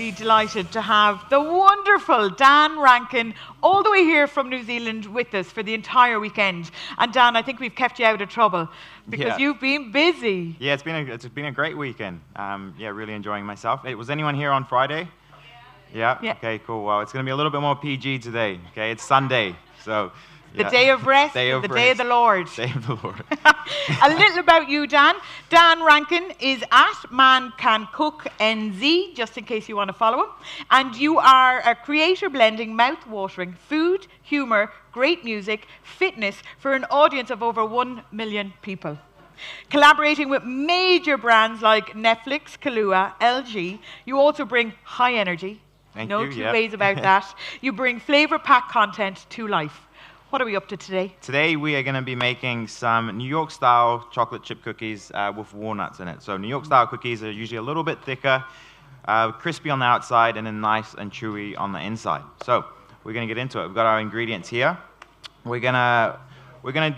absolutely delighted to have the wonderful Dan Rankin all the way here from New Zealand with us for the entire weekend. And Dan, I think we've kept you out of trouble because you've been busy. Yeah, it's been a great weekend. Yeah, really enjoying myself. Was anyone here on Friday? Yeah. Okay, cool. Well, it's going to be a little bit more PG today. Okay, it's Sunday, so. The day of rest, day of the Lord. Day of the Lord. A little about you, Dan. Dan Rankin is at Man Can Cook NZ, just in case you want to follow him. And you are a creator blending mouth-watering food, humour, great music, fitness for an audience of over 1 million people. Collaborating with major brands like Netflix, Kahlua, LG, you also bring high energy. No two ways about that. You bring flavour-packed content to life. What are we up to today? Today we are going to be making some New York-style chocolate chip cookies with walnuts in it. So New York-style cookies are usually a little bit thicker, crispy on the outside, and then nice and chewy on the inside. So we're going to get into it. We've got our ingredients here. We're gonna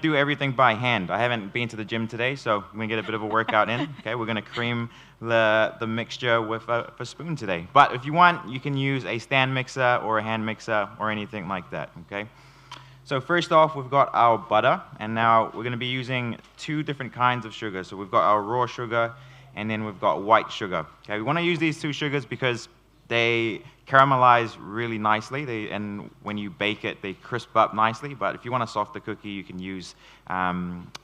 do everything by hand. I haven't been to the gym today, so we're going to get a bit of a workout in. Okay, we're going to cream the mixture with a spoon today. But if you want, you can use a stand mixer or a hand mixer or anything like that. Okay. So first off, we've got our butter, and now we're going to be using 2 different kinds of sugar. So we've got our raw sugar, and then we've got white sugar. Okay, we want to use these 2 sugars because they caramelize really nicely, and when you bake it, they crisp up nicely. But if you want a softer cookie, you can use a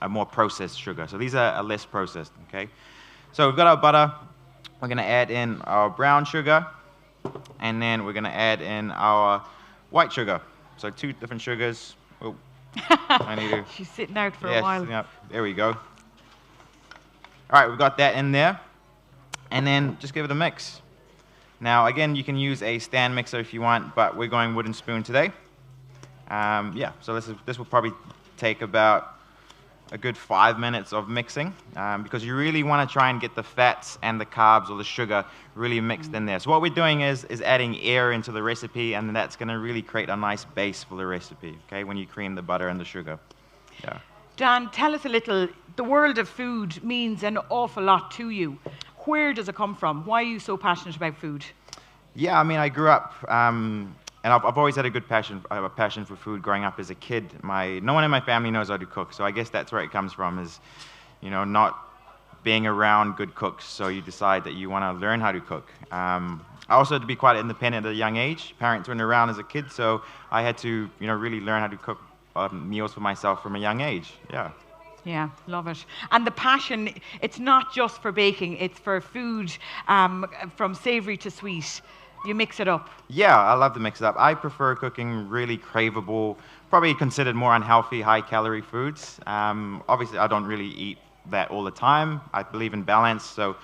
more processed sugar. So these are less processed. Okay, so we've got our butter. We're going to add in our brown sugar, and then we're going to add in our white sugar. So 2 different sugars. Oh, I need to. She's sitting out for a while. Yeah, there we go. All right, we've got that in there. And then just give it a mix. Now, again, you can use a stand mixer if you want, but we're going wooden spoon today. Yeah, so this will probably take about a good 5 minutes of mixing because you really want to try and get the fats and the carbs or the sugar really mixed in there. So what we're doing is adding air into the recipe, and that's going to really create a nice base for the recipe, okay, when you cream the butter and the sugar. Yeah. Dan, tell us a little. The world of food means an awful lot to you. Where does it come from? Why are you so passionate about food? Yeah, I mean, I grew up, and I've always had a passion for food growing up as a kid. No one in my family knows how to cook, so I guess that's where it comes from, is, you know, not being around good cooks, so you decide that you want to learn how to cook. I also had to be quite independent at a young age. Parents weren't around as a kid, so I had to, you know, really learn how to cook meals for myself from a young age. Yeah. Yeah, love it. And the passion, it's not just for baking, it's for food, from savoury to sweet. You mix it up. Yeah, I love to mix it up. I prefer cooking really craveable, probably considered more unhealthy, high-calorie foods. Obviously, I don't really eat that all the time. I believe in balance, so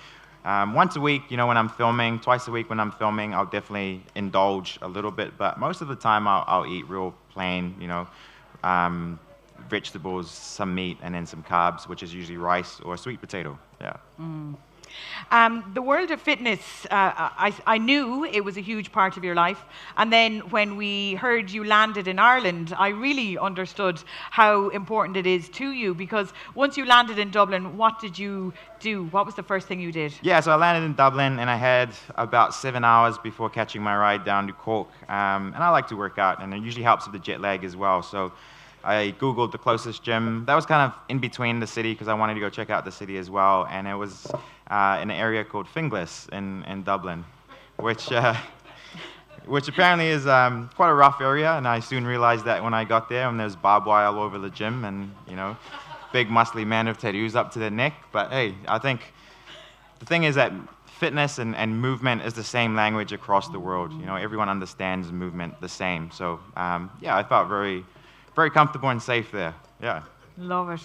once a week, you know, when I'm filming, twice a week when I'm filming, I'll definitely indulge a little bit, but most of the time I'll eat real plain, you know, vegetables, some meat, and then some carbs, which is usually rice or sweet potato. Yeah. The world of fitness, I knew it was a huge part of your life. And then when we heard you landed in Ireland, I really understood how important it is to you, because once you landed in Dublin, what did you do? What was the first thing you did? Yeah, so I landed in Dublin, and I had about 7 hours before catching my ride down to Cork. And I like to work out, and it usually helps with the jet lag as well. So I Googled the closest gym. That was kind of in between the city because I wanted to go check out the city as well. And it was in an area called Finglas in Dublin, which apparently is quite a rough area. And I soon realized that when I got there, and there's barbed wire all over the gym, and, you know, big muscly men with tattoos up to their neck. But hey, I think the thing is that fitness and movement is the same language across the world. You know, everyone understands movement the same. So yeah, I felt very comfortable and safe there. Yeah. Love it.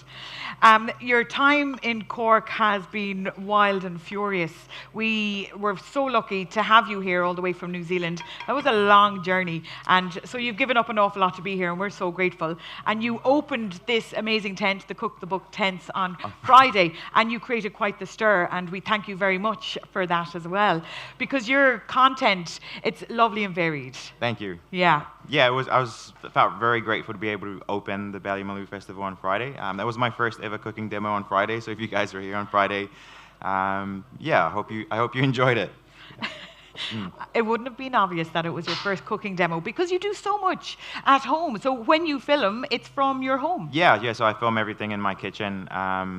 Your time in Cork has been wild and furious. We were so lucky to have you here all the way from New Zealand. That was a long journey, and so you've given up an awful lot to be here, and we're so grateful. And you opened this amazing tent, the Cook the Book tents, on Friday, and you created quite the stir, and we thank you very much for that as well, because your content, it's lovely and varied. Thank you. Yeah. Yeah, I felt very grateful to be able to open the Ballymaloe Festival on Friday. That was my first ever cooking demo on Friday, so if you guys were here on Friday, yeah, I hope you enjoyed it. It wouldn't have been obvious that it was your first cooking demo because you do so much at home. So when you film, it's from your home. Yeah. So I film everything in my kitchen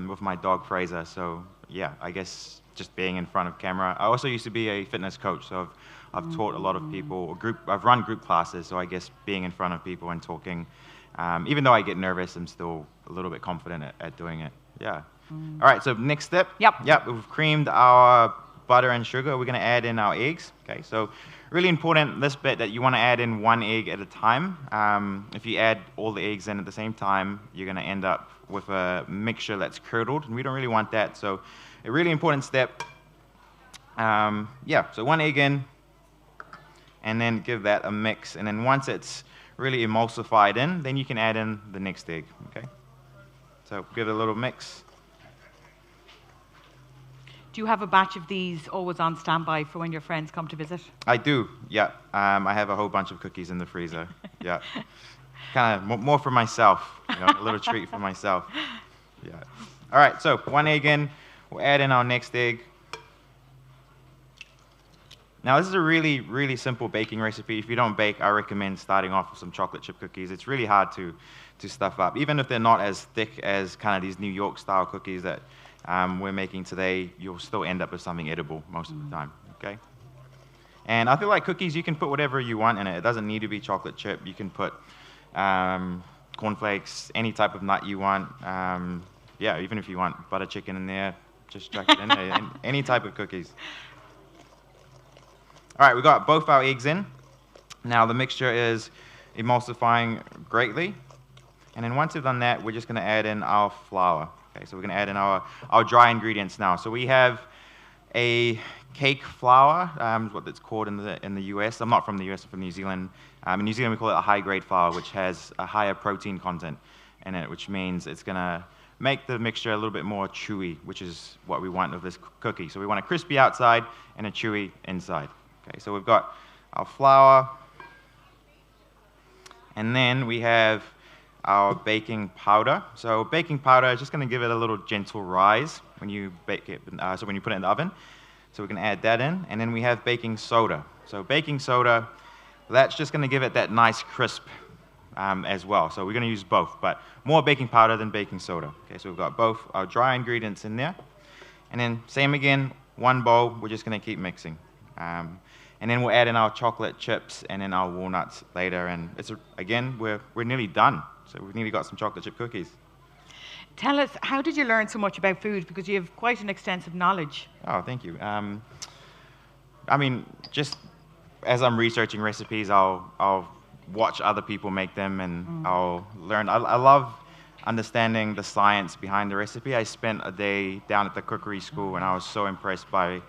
with my dog Fraser. So yeah, I guess just being in front of camera. I also used to be a fitness coach, so I've taught a lot of people. I've run group classes, so I guess being in front of people and talking, even though I get nervous, I'm still a little bit confident at doing it. Yeah. All right. So next step. Yep. We've creamed our butter and sugar. We're going to add in our eggs. Okay. So really important this bit that you want to add in one egg at a time. If you add all the eggs in at the same time, you're going to end up with a mixture that's curdled, and we don't really want that. So a really important step. So one egg in, and then give that a mix. And then once it's really emulsified in, then you can add in the next egg. Okay. So give it a little mix. Do you have a batch of these always on standby for when your friends come to visit? I do, yeah. I have a whole bunch of cookies in the freezer, yeah. Kind of more for myself, a little treat for myself. Yeah. All right, so one egg in. We'll add in our next egg. Now, this is a really, really simple baking recipe. If you don't bake, I recommend starting off with some chocolate chip cookies. It's really hard to stuff up. Even if they're not as thick as kind of these New York style cookies that we're making today, you'll still end up with something edible most of the time, okay? And I feel like cookies, you can put whatever you want in it. It doesn't need to be chocolate chip. You can put cornflakes, any type of nut you want. Even if you want butter chicken in there, just chuck it in there. Any type of cookies. All right, we got both our eggs in. Now the mixture is emulsifying greatly. And then once we've done that, we're just going to add in our flour. Okay, so we're going to add in our dry ingredients now. So we have a cake flour, is what it's called in the US. I'm not from the US, I'm from New Zealand. In New Zealand, we call it a high-grade flour, which has a higher protein content in it, which means it's going to make the mixture a little bit more chewy, which is what we want with this cookie. So we want a crispy outside and a chewy inside. Okay, so we've got our flour, and then we have our baking powder. So baking powder is just going to give it a little gentle rise when you bake it, so when you put it in the oven. So we can add that in, and then we have baking soda. So baking soda, that's just going to give it that nice crisp as well. So we're going to use both, but more baking powder than baking soda. Okay, so we've got both our dry ingredients in there, and then same again, one bowl. We're just going to keep mixing. And then we'll add in our chocolate chips and then our walnuts later. And again, we're nearly done. So we've nearly got some chocolate chip cookies. Tell us, how did you learn so much about food? Because you have quite an extensive knowledge. Oh, thank you. I mean, just as I'm researching recipes, I'll watch other people make them, and I'll learn. I love understanding the science behind the recipe. I spent a day down at the Cookery school, and I was so impressed by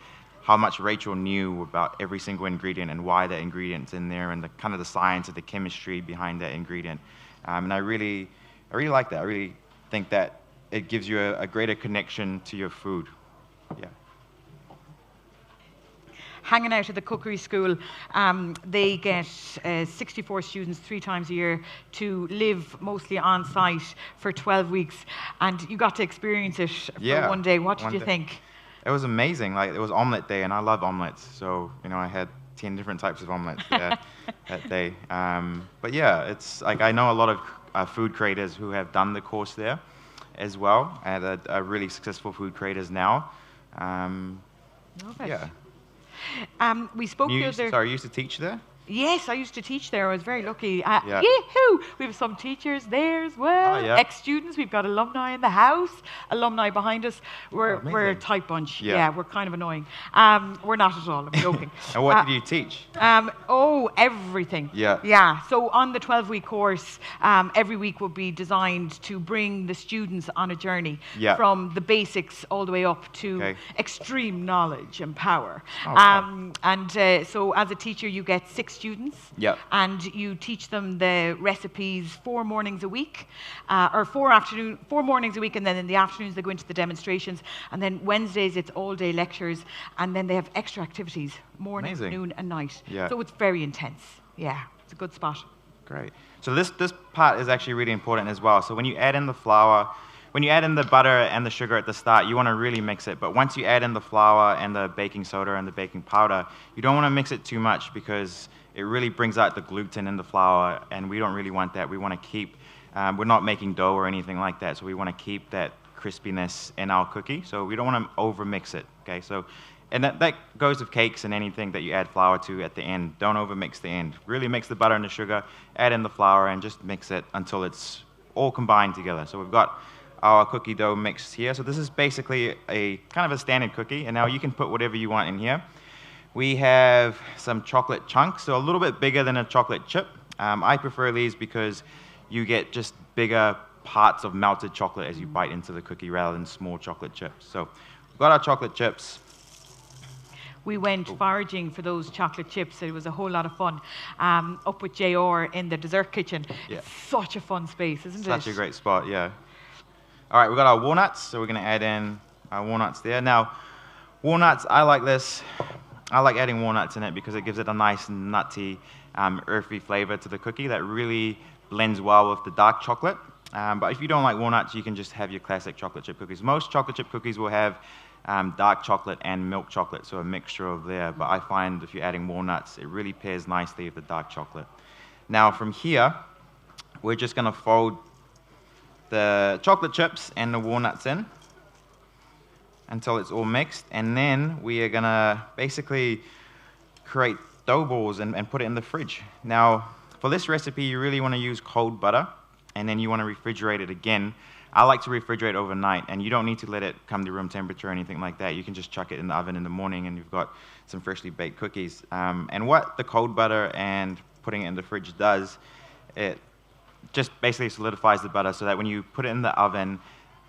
how much Rachel knew about every single ingredient and why that ingredient's in there, and the kind of the science of the chemistry behind that ingredient. And I really like that. I really think that it gives you a greater connection to your food. Yeah. Hanging out at the Cookery school, they get 64 students 3 times a year to live mostly on site for 12 weeks, and you got to experience it for one day. What did you think? It was amazing. Like, it was omelet day, and I love omelets. So, I had 10 different types of omelets there that day. But yeah, it's like I know a lot of food creators who have done the course there as well, and are really successful food creators now. Yeah. We spoke the other... Sorry, you used to teach there? Yes, I used to teach there. I was very lucky. Yee-hoo! We have some teachers there as well. Oh, yeah. Ex-students. We've got alumni in the house. Alumni behind us. We're a tight bunch. Yeah, we're kind of annoying. We're not at all. I'm joking. And what did you teach? Everything. Yeah. Yeah. So on the 12-week course, every week will be designed to bring the students on a journey from the basics all the way up to extreme knowledge and power. So as a teacher, you get 6 students, and you teach them the recipes 4 mornings a week, or 4 mornings a week, and then in the afternoons they go into the demonstrations, and then Wednesdays it's all-day lectures, and then they have extra activities morning, noon, and night. So it's very intense. Yeah, it's a good spot. Great. So this part is actually really important as well. So when you add in the flour, when you add in the butter and the sugar at the start, you want to really mix it. But once you add in the flour and the baking soda and the baking powder, you don't want to mix it too much because it really brings out the gluten in the flour, and we don't really want that. We want to keep, we're not making dough or anything like that, so we want to keep that crispiness in our cookie. So we don't want to overmix it, okay? So, and that goes with cakes and anything that you add flour to at the end. Don't overmix the end. Really mix the butter and the sugar, add in the flour, and just mix it until it's all combined together. So we've got our cookie dough mixed here. So this is basically a kind of a standard cookie, and now you can put whatever you want in here. We have some chocolate chunks, so a little bit bigger than a chocolate chip. I prefer these because you get just bigger parts of melted chocolate as you bite into the cookie rather than small chocolate chips. So we've got our chocolate chips. We went foraging for those chocolate chips. It was a whole lot of fun up with JR in the dessert kitchen. Yeah. It's such a fun space, isn't it? Such a great spot, yeah. All right, we've got our walnuts, so we're going to add in our walnuts there. Now, walnuts, I like this. I like adding walnuts in it because it gives it a nice nutty, earthy flavor to the cookie that really blends well with the dark chocolate. But if you don't like walnuts, you can just have your classic chocolate chip cookies. Most chocolate chip cookies will have dark chocolate and milk chocolate, so a mixture of there. But I find if you're adding walnuts, it really pairs nicely with the dark chocolate. Now from here, we're just going to fold the chocolate chips and the walnuts in until it's all mixed, and then we are going to basically create dough balls and put it in the fridge. Now, for this recipe, you really want to use cold butter, and then you want to refrigerate it again. I like to refrigerate overnight, and you don't need to let it come to room temperature or anything like that. You can just chuck it in the oven in the morning, and you've got some freshly baked cookies. And what the cold butter and putting it in the fridge does, it just basically solidifies the butter so that when you put it in the oven,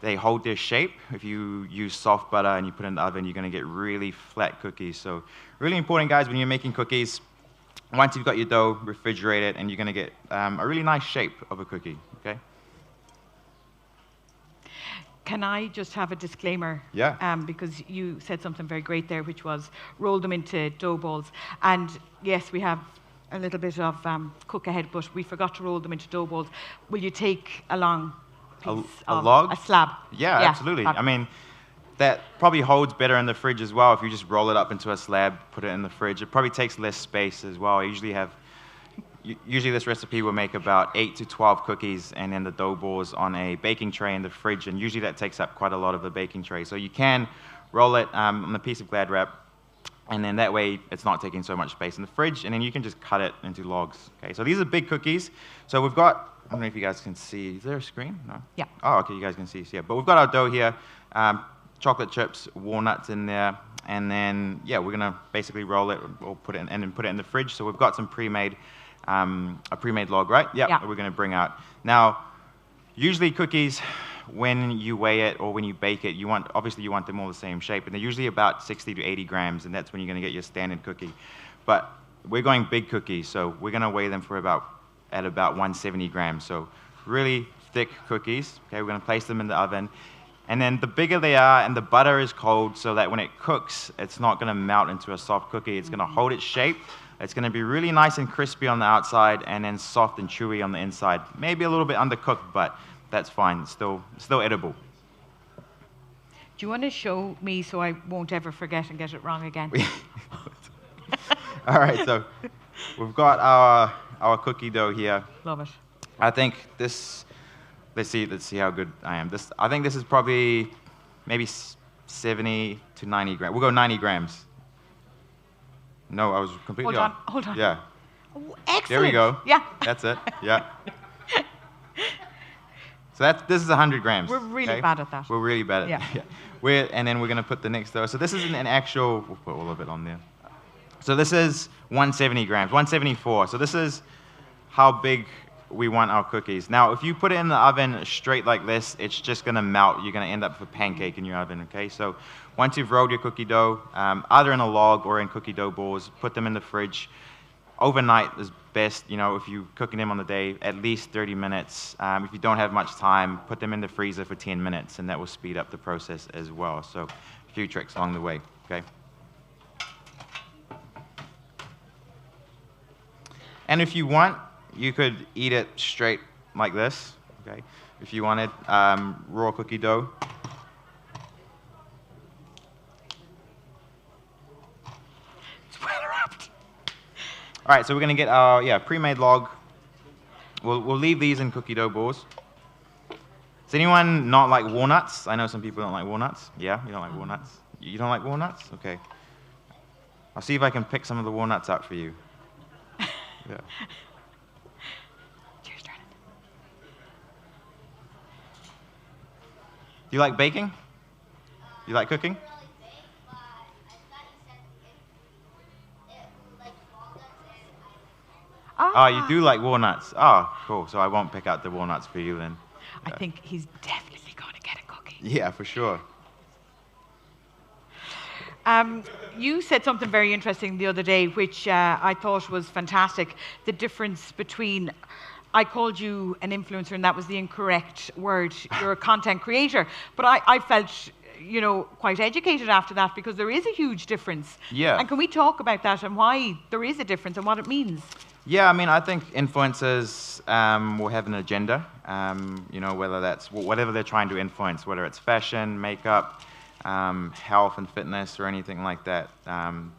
they hold their shape. If you use soft butter and you put it in the oven, you're going to get really flat cookies. So really important, guys, when you're making cookies, once you've got your dough, refrigerate it, and you're going to get a really nice shape of a cookie, okay? Can I just have a disclaimer? Yeah. Because you said something very great there, which was roll them into dough balls. And yes, we have a little bit of cook ahead, but we forgot to roll them into dough balls. Will you take a long piece of log? a slab? Yeah, absolutely. I mean, that probably holds better in the fridge as well. If you just roll it up into a slab, put it in the fridge, it probably takes less space as well. I usually this recipe will make about 8 to 12 cookies and then the dough balls on a baking tray in the fridge, and usually that takes up quite a lot of the baking tray. So you can roll it on a piece of Glad wrap, and then that way it's not taking so much space in the fridge, and then you can just cut it into logs. Okay, so these are big cookies. So we've got, I don't know if you guys can see, is there a screen? No? Yeah. Oh, okay, you guys can see. So, yeah, but we've got our dough here, chocolate chips, walnuts in there, and then, yeah, we're going to basically roll it or put it in, and then put it in the fridge. So we've got some pre-made, a pre-made log, right? Yep, yeah, we're going to bring out. Now, usually cookies, when you weigh it or when you bake it, obviously you want them all the same shape, and they're usually about 60 to 80 grams, and that's when you're going to get your standard cookie. But we're going big cookies, so we're going to weigh them at about 170 grams. So really thick cookies. Okay, we're going to place them in the oven. And then the bigger they are, and the butter is cold, so that when it cooks, it's not going to melt into a soft cookie. It's going to hold its shape. It's going to be really nice and crispy on the outside, and then soft and chewy on the inside. Maybe a little bit undercooked, but that's fine. It's still edible. Do you want to show me so I won't ever forget and get it wrong again? All right, so we've got our cookie dough here. Love it. I think this. Let's see how good I am. I think this is probably maybe 70 to 90 grams. We'll go 90 grams. No, I was completely off. Hold on. Yeah. Oh, excellent. There we go. Yeah. That's it. Yeah. So this is 100 grams. We're really bad at that. We're really bad at yeah. that. Yeah. And then we're going to put the next dough. So this isn't an actual, we'll put all of it on there. So this is 170 grams, 174. So this is how big we want our cookies. Now, if you put it in the oven straight like this, it's just going to melt. You're going to end up with a pancake in your oven, okay? So once you've rolled your cookie dough, either in a log or in cookie dough balls, put them in the fridge. Overnight is best, if you're cooking them on the day, at least 30 minutes. If you don't have much time, put them in the freezer for 10 minutes, and that will speed up the process as well. So a few tricks along the way, okay? And if you want, you could eat it straight like this, okay? if you wanted, raw cookie dough. It's well wrapped. All right, so we're going to get our pre-made log. We'll leave these in cookie dough balls. Does anyone not like walnuts? I know some people don't like walnuts. Yeah, you don't like walnuts? You don't like walnuts? Okay. I'll see if I can pick some of the walnuts out for you. Yeah. Cheers, Jordan. Do you like baking? You like cooking? Oh, you do like walnuts. Oh, cool. So I won't pick out the walnuts for you then. I think he's definitely going to get a cookie. Yeah, for sure. You said something very interesting the other day, which I thought was fantastic. The difference between, I called you an influencer, and that was the incorrect word. You're a content creator. But I felt, you know, quite educated after that, because there is a huge difference. Yeah. And can we talk about that and why there is a difference and what it means? Yeah, I mean, I think influencers will have an agenda, you know, whether that's whatever they're trying to influence, whether it's fashion, makeup, health and fitness, or anything like that.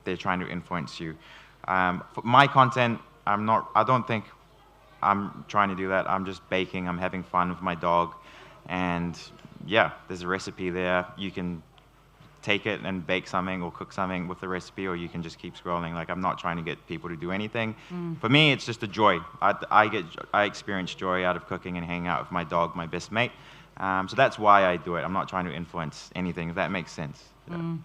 They're trying to influence you. For my content, I don't think I'm trying to do that. I'm just baking. I'm having fun with my dog. And yeah, there's a recipe there. You can take it and bake something or cook something with the recipe, or you can just keep scrolling. Like, I'm not trying to get people to do anything. For me, it's just a joy. I experience joy out of cooking and hanging out with my dog, my best mate. So that's why I do it. I'm not trying to influence anything, if that makes sense. Yeah.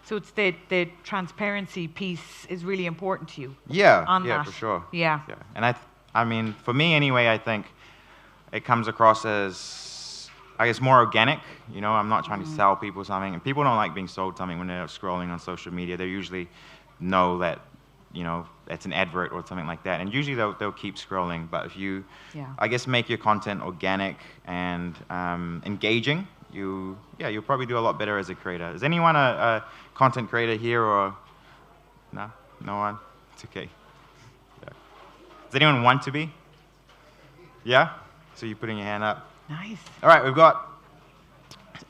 So it's the transparency piece is really important to you. Yeah, on yeah, that. for sure. Yeah. Yeah. And I mean, for me anyway, I think it comes across as, I guess, more organic. You know, I'm not trying to sell people something. And people don't like being sold something when they're scrolling on social media. They usually know that, you know, it's an advert or something like that. And usually they'll keep scrolling. But if you, I guess, make your content organic and engaging, you'll probably do a lot better as a creator. Is anyone a content creator here, or no? No one? It's okay. Yeah. Does anyone want to be? Yeah? So you're putting your hand up. Nice. All right, we've got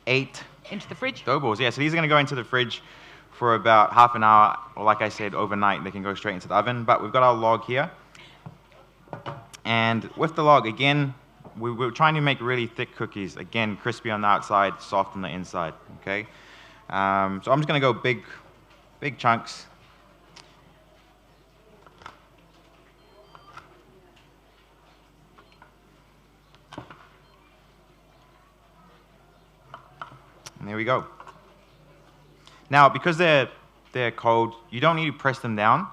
8 Into the fridge? dough balls. Yeah, so these are going to go into the fridge for about half an hour, or like I said, overnight. They can go straight into the oven. But we've got our log here. And with the log, again, we're trying to make really thick cookies. Again, crispy on the outside, soft on the inside, okay? So I'm just going to go big chunks. And there we go. Now, because they're cold, you don't need to press them down.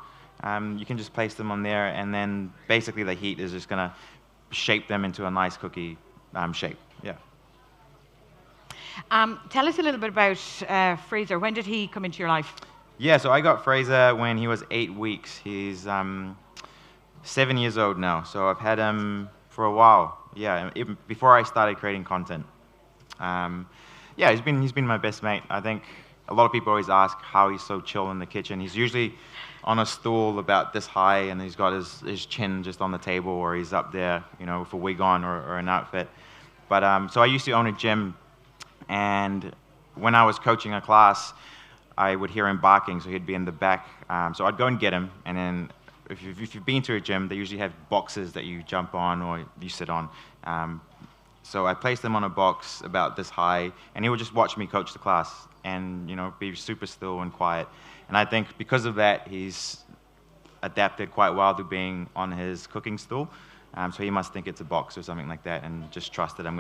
You can just place them on there, and then basically the heat is just going to shape them into a nice cookie shape. Yeah. Tell us a little bit about Fraser. When did he come into your life? Yeah, so I got Fraser when he was 8 weeks. He's 7 years old now, so I've had him for a while. Yeah, even before I started creating content. Yeah, he's been my best mate. I think a lot of people always ask how he's so chill in the kitchen. He's usually on a stool about this high, and he's got his chin just on the table, or he's up there, you know, with a wig on or an outfit. But so I used to own a gym, and when I was coaching a class, I would hear him barking, so he'd be in the back. So I'd go and get him, and then if you've been to a gym, they usually have boxes that you jump on or you sit on. So I placed him on a box about this high, and he would just watch me coach the class and, you know, be super still and quiet. And I think because of that, he's adapted quite well to being on his cooking stool. So he must think it's a box or something like that, and just trust that I'm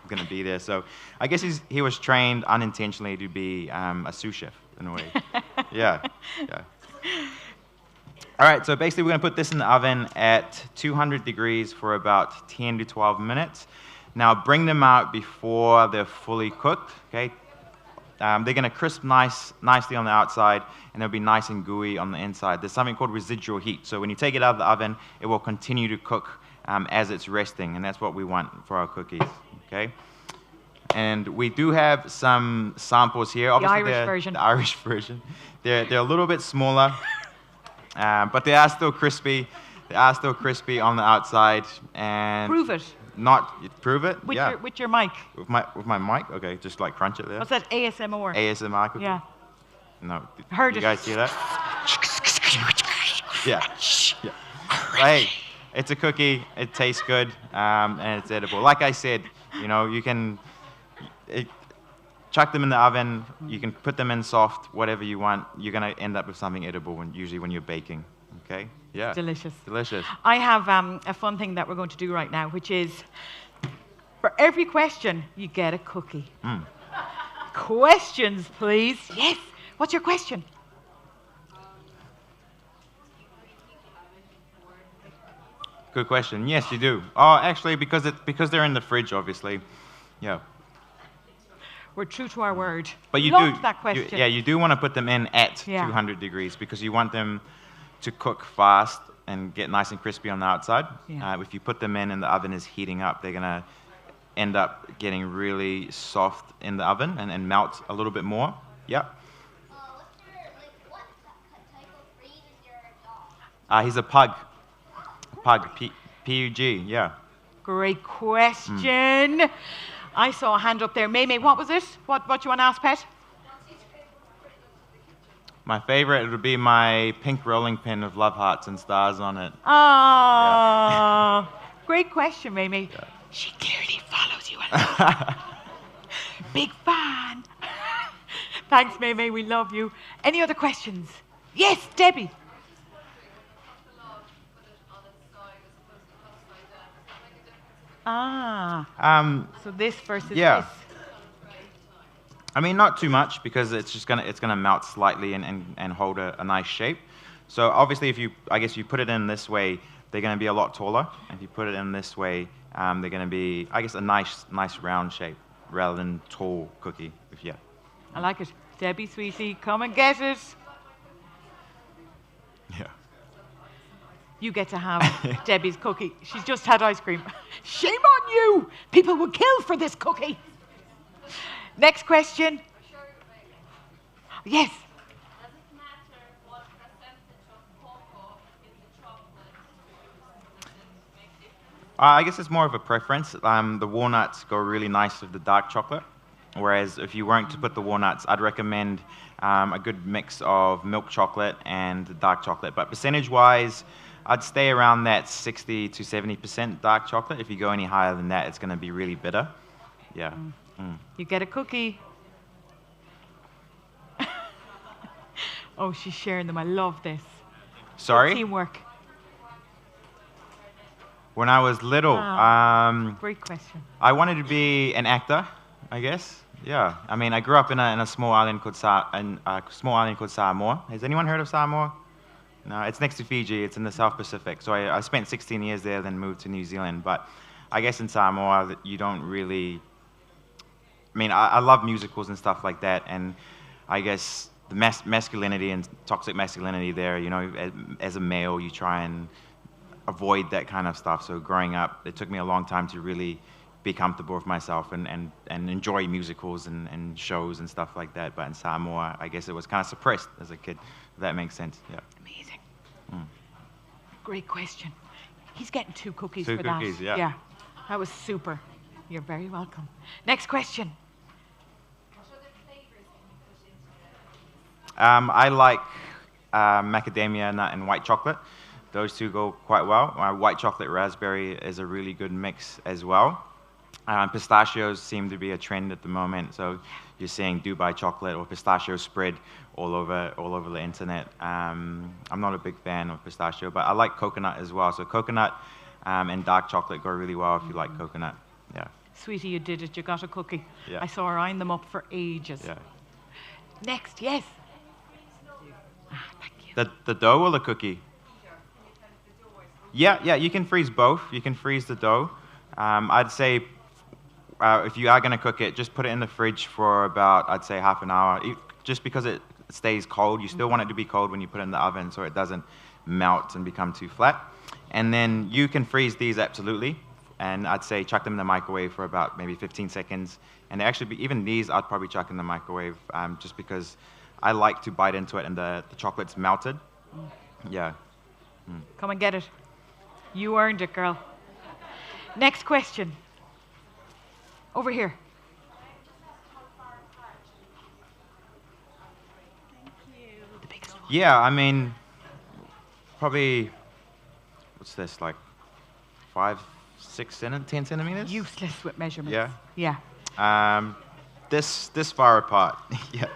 gonna be there. So I guess he was trained unintentionally to be a sous chef in a way. Yeah. All right, so basically we're gonna put this in the oven at 200 degrees for about 10 to 12 minutes. Now bring them out before they're fully cooked, okay? They're going to crisp nicely on the outside, and they'll be nice and gooey on the inside. There's something called residual heat. So when you take it out of the oven, it will continue to cook as it's resting, and that's what we want for our cookies, okay? And we do have some samples here. Obviously, the Irish version. The Irish version. They're a little bit smaller, but they are still crispy. They are still crispy on the outside. And Prove it. Not prove it. With Yeah. your with your mic. With my mic. Okay, just like crunch it there. What's that? ASMR. ASMR cookie. Yeah. No. Heard you it. guys see that? Yeah. Yeah. Hey, it's a cookie. It tastes good, and it's edible. Like I said, you know, you can chuck them in the oven. You can put them in soft, whatever you want. You're gonna end up with something edible usually when you're baking. Okay? Yeah. Delicious. Delicious. I have a fun thing that we're going to do right now, which is for every question, you get a cookie. Questions, please. Yes. What's your question? Good question. Yes, you do. Oh, actually, because they're in the fridge, obviously. Yeah. We're true to our word. But you Loved do. that question. You do want to put them in at 200 degrees because you want them to cook fast and get nice and crispy on the outside. Yeah. If you put them in and the oven is heating up, they're gonna end up getting really soft in the oven and melt a little bit more. Yeah. What type of breed is your dog? He's a pug. Pug. P-U-G. Yeah. Great question. I saw a hand up there. May, what was it? What you want to ask, Pet? My favorite would be my pink rolling pin with love hearts and stars on it. Oh, great question, May. Yeah. She clearly follows you a lot. Big fan. Thanks, May. We love you. Any other questions? Yes, Debbie. So this versus this. I mean, not too much because it's gonna melt slightly and hold a nice shape. So obviously, if you put it in this way, they're gonna be a lot taller. If you put it in this way, they're gonna be, I guess, a nice round shape rather than tall cookie. I like it, Debbie, sweetie, come and get it. Yeah. You get to have Debbie's cookie. She's just had ice cream. Shame on you! People would kill for this cookie. Next question. Yes. Does it matter what percentage of cocoa in the chocolate? Does it make difference? I guess it's more of a preference. The walnuts go really nice with the dark chocolate, whereas if you weren't to put the walnuts, I'd recommend a good mix of milk chocolate and dark chocolate. But percentage-wise, I'd stay around that 60 to 70% dark chocolate. If you go any higher than that, it's going to be really bitter. Yeah. You get a cookie. Oh, she's sharing them. I love this. Sorry? Teamwork. When I was little, Great question. I wanted to be an actor, I guess. Yeah. I mean, I grew up in a small island called Samoa. Has anyone heard of Samoa? No, it's next to Fiji. It's in the South Pacific. So I spent 16 years there, then moved to New Zealand. But I guess in Samoa, you don't really... I mean, I love musicals and stuff like that. And I guess the masculinity and toxic masculinity there, you know, as a male, you try and avoid that kind of stuff. So growing up, it took me a long time to really be comfortable with myself and enjoy musicals and shows and stuff like that. But in Samoa, I guess it was kind of suppressed as a kid, if that makes sense. Yeah. Amazing. Great question. He's getting 2 cookies Two for cookies, that. yeah. That was super. You're very welcome. Next question. What other flavors can you put into it? I like macadamia nut and white chocolate. Those two go quite well. White chocolate raspberry is a really good mix as well. Pistachios seem to be a trend at the moment, so you're seeing Dubai chocolate or pistachio spread all over the internet. I'm not a big fan of pistachio, but I like coconut as well. So coconut and dark chocolate go really well if you like coconut. Yeah. Sweetie, you did it. You got a cookie. Yeah. I saw her eyeing them up for ages. Yeah. Next, yes. Thank you. The dough or the cookie? Yeah, you can freeze both. You can freeze the dough. I'd say if you are going to cook it, just put it in the fridge for about, I'd say, half an hour. Just because it stays cold, you still want it to be cold when you put it in the oven so it doesn't melt and become too flat. And then you can freeze these absolutely. And I'd say chuck them in the microwave for about maybe 15 seconds. And even these, I'd probably chuck in the microwave just because I like to bite into it and the chocolate's melted. Yeah. Come and get it. You earned it, girl. Next question. Over here. The biggest one. Yeah, I mean, probably, what's this, like 5, 6, 10 centimeters? Useless with measurements. Yeah. Yeah. This far apart. Yeah.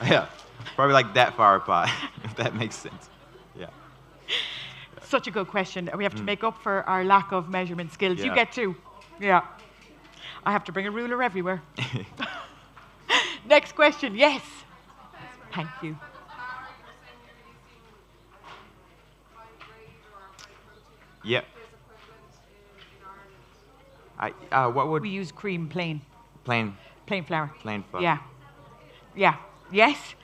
Yeah. Probably like that far apart, if that makes sense. Yeah. Such a good question. We have to make up for our lack of measurement skills. You Yeah. get 2. Yeah. I have to bring a ruler everywhere. Next question. Yes. Thank you. Yeah. What would We use cream plain. plain Plain flour. flour? Yeah. Yeah. Yes.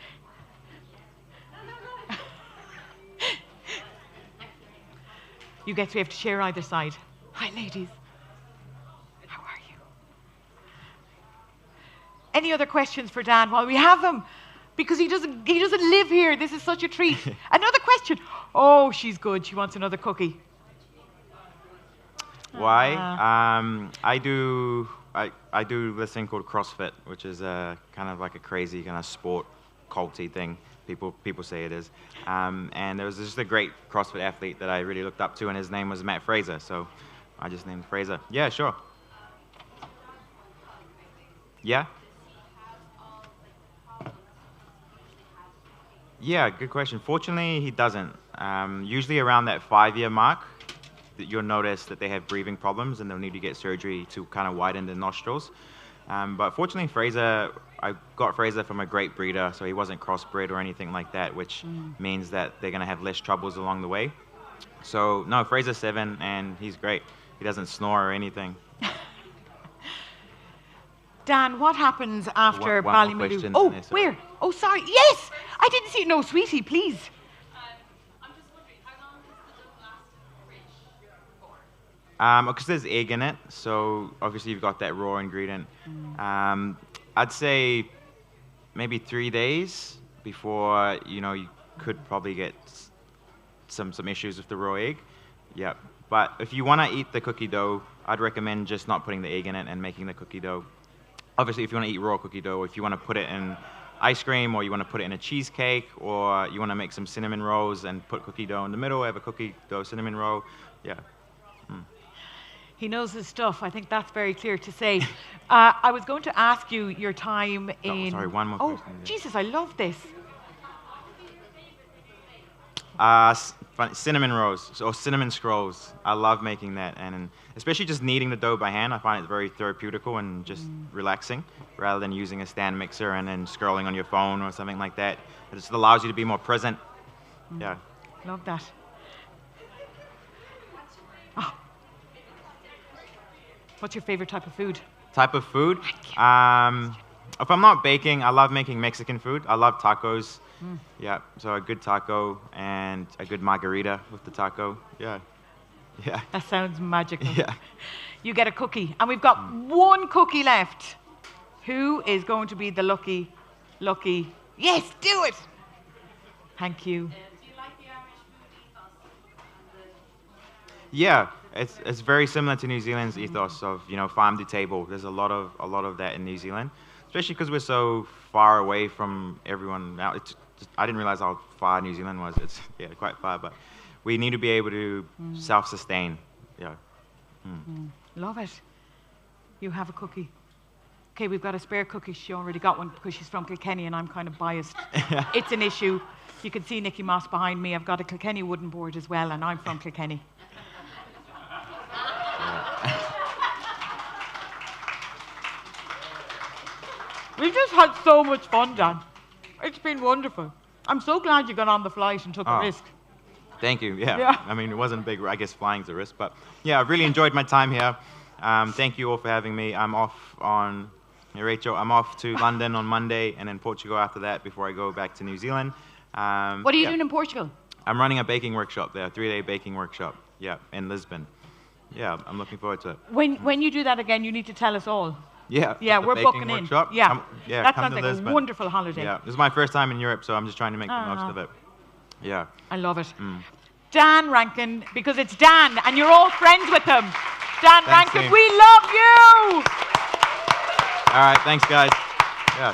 You get 3, have to share either side. Hi, ladies. How are you? Any other questions for Dan while we have him? Because he doesn't live here. This is such a treat. Another question. Oh, she's good. She wants another cookie. Why? I do this thing called CrossFit, which is a kind of like a crazy kind of sport culty thing. People say it is. And there was just a great CrossFit athlete that I really looked up to, and his name was Matt Fraser. So I just named Fraser. Yeah, sure. Yeah. Yeah, good question. Fortunately, he doesn't. Usually around that 5-year mark, that you'll notice that they have breathing problems and they'll need to get surgery to kind of widen the nostrils. But fortunately, I got Fraser from a great breeder, so he wasn't crossbred or anything like that, which means that they're going to have less troubles along the way. So, no, Fraser's 7, and he's great. He doesn't snore or anything. Dan, what happens after One more Ballymaloe? question, Oh, Vanessa. where? Oh, sorry. Yes! I didn't see it. No, sweetie, please. I'm just wondering, how long does the dough last in the fridge for? Because there's egg in it, so obviously you've got that raw ingredient. I'd say maybe 3 days before, you could probably get some issues with the raw egg. Yep. But if you want to eat the cookie dough, I'd recommend just not putting the egg in it and making the cookie dough. Obviously, if you want to eat raw cookie dough, if you want to put it in ice cream, or you want to put it in a cheesecake, or you want to make some cinnamon rolls and put cookie dough in the middle, have a cookie dough cinnamon roll, yeah. He knows his stuff. I think that's very clear to say. I was going to ask you your time in... sorry, one more Oh, question, yeah. Jesus, I love this. Cinnamon rolls or cinnamon scrolls. I love making that, and especially just kneading the dough by hand. I find it very therapeutical and just relaxing, rather than using a stand mixer and then scrolling on your phone or something like that. It just allows you to be more present. Yeah. Love that. Oh. What's your favorite type of food? Type of food? If I'm not baking, I love making Mexican food. I love tacos. Yeah, so a good taco and a good margarita with the taco. Yeah. Yeah. That sounds magical. Yeah. You get a cookie. And we've got one cookie left. Who is going to be the lucky? Yes, do it! Thank you. Do you like the Irish food ethos? Yeah, it's very similar to New Zealand's ethos of farm to table. There's a lot of that in New Zealand, especially because we're so far away from everyone. Now, I didn't realize how far New Zealand was. It's quite far, but we need to be able to self-sustain. Yeah. Love it. You have a cookie. Okay, we've got a spare cookie. She already got one because she's from Kilkenny and I'm kind of biased. It's an issue. You can see Nicky Moss behind me. I've got a Kilkenny wooden board as well, and I'm from Kilkenny. We've just had so much fun, Dan. It's been wonderful. I'm so glad you got on the flight and took a risk. Thank you. Yeah. Yeah. I mean, it wasn't big. I guess flying's a risk, but yeah, I've really enjoyed my time here. Thank you all for having me. I'm off on, Rachel, I'm off to London on Monday and then Portugal after that before I go back to New Zealand. What are you doing in Portugal? I'm running a baking workshop there, a 3-day baking workshop. Yeah, in Lisbon. Yeah, I'm looking forward to it. When you do that again, you need to tell us all. Yeah. Yeah, the we're baking booking in. workshop. Yeah. That come sounds to like Lisbon. a wonderful holiday. Yeah, this is my first time in Europe, so I'm just trying to make the most of it. Yeah. I love it. Dan Rankin, because it's Dan, and you're all friends with him. Dan Thanks, Rankin, team. we love you! All right, thanks, guys. Yeah.